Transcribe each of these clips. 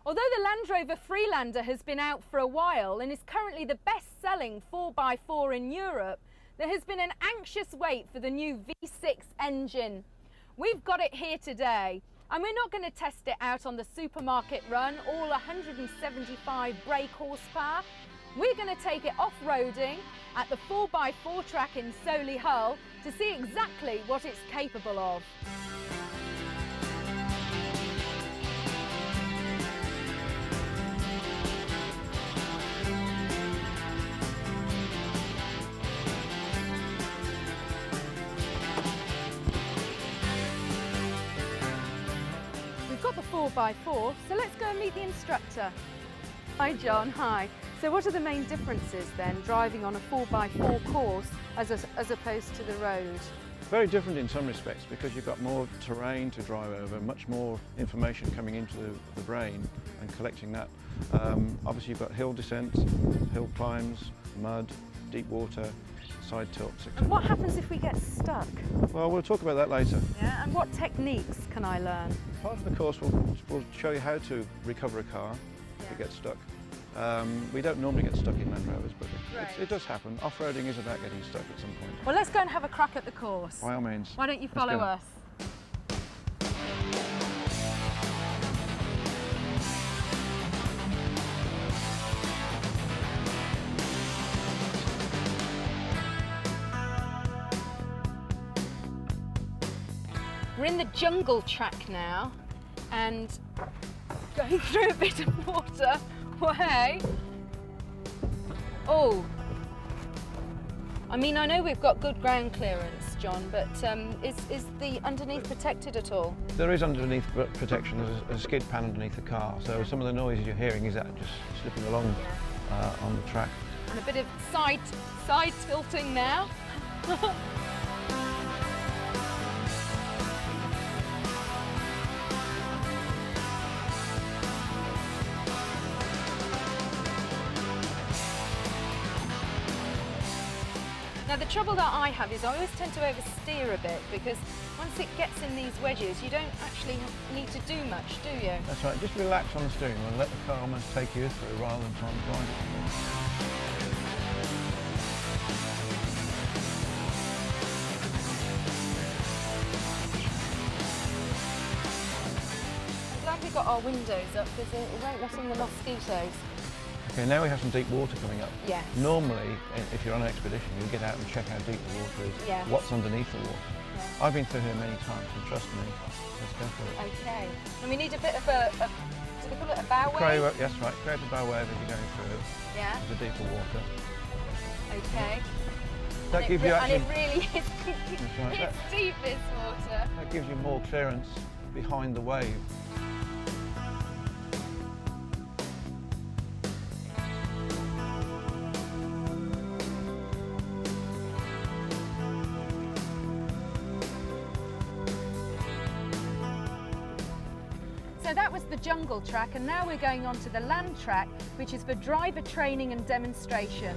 Although the Land Rover Freelander has been out for a while and is currently the best-selling 4x4 in Europe, there has been an anxious wait for the new V6 engine. We've got it here today, and we're not going to test it out on the supermarket run, all 175 brake horsepower. We're going to take it off-roading at the 4x4 track in Solihull to see exactly what it's capable of. We've got the 4x4, so let's go and meet the instructor. Hi John, hi. So what are the main differences then, driving on a 4x4 course as opposed to the road? Very different in some respects because you've got more terrain to drive over, much more information coming into the brain and collecting that. Obviously you've got hill descent, hill climbs, mud, deep water, side tilts, etc. And what happens if we get stuck? Well, we'll talk about that later. Yeah, and what techniques can I learn? Part of the course will show you how to recover a car if it gets stuck. We don't normally get stuck in Land Rovers, but it does happen. Off-roading is about getting stuck at some point. Well, let's go and have a crack at the course. By all means. Why don't you follow us? We're in the jungle track now and going through a bit of water. Hey. Oh, I mean, I know we've got good ground clearance, John, but is the underneath protected at all? There is underneath protection. There's a skid pan underneath the car, so some of the noises you're hearing is that just slipping along on the track. And a bit of side tilting now. Now the trouble that I have is I always tend to oversteer a bit because once it gets in these wedges you don't actually need to do much, do you? That's right, just relax on the steering wheel and let the car almost take you through rather than trying to drive it. I'm glad we got our windows up because it won't let in the mosquitoes. Okay, now we have some deep water coming up. Yes. Normally, if you're on an expedition, you get out and check how deep the water is, yes. What's underneath the water. Yes. I've been through here many times, and trust me, let's go for it. Okay. And we need a bit of a do they call it a bow wave? Yes, right, create a bow wave as you're going through yeah. the deeper water. Okay. That gives you actually... And it really is right, it's deep, this water. That gives you more clearance behind the wave. So that was the jungle track, and now we're going on to the land track, which is for driver training and demonstration.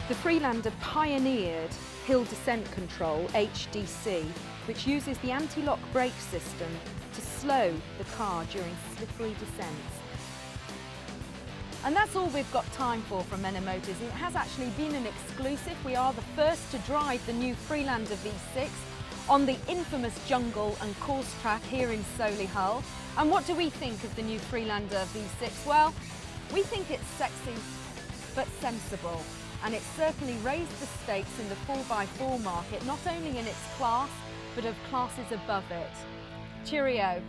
The Freelander pioneered hill descent control, HDC, which uses the anti-lock brake system to slow the car during slippery descents. And that's all we've got time for from Menor Motors. It has actually been an exclusive. We are the first to drive the new Freelander V6 on the infamous jungle and course track here in Solihull. And what do we think of the new Freelander V6? Well, we think it's sexy but sensible. And it's certainly raised the stakes in the 4x4 market, not only in its class, but of classes above it. Cheerio.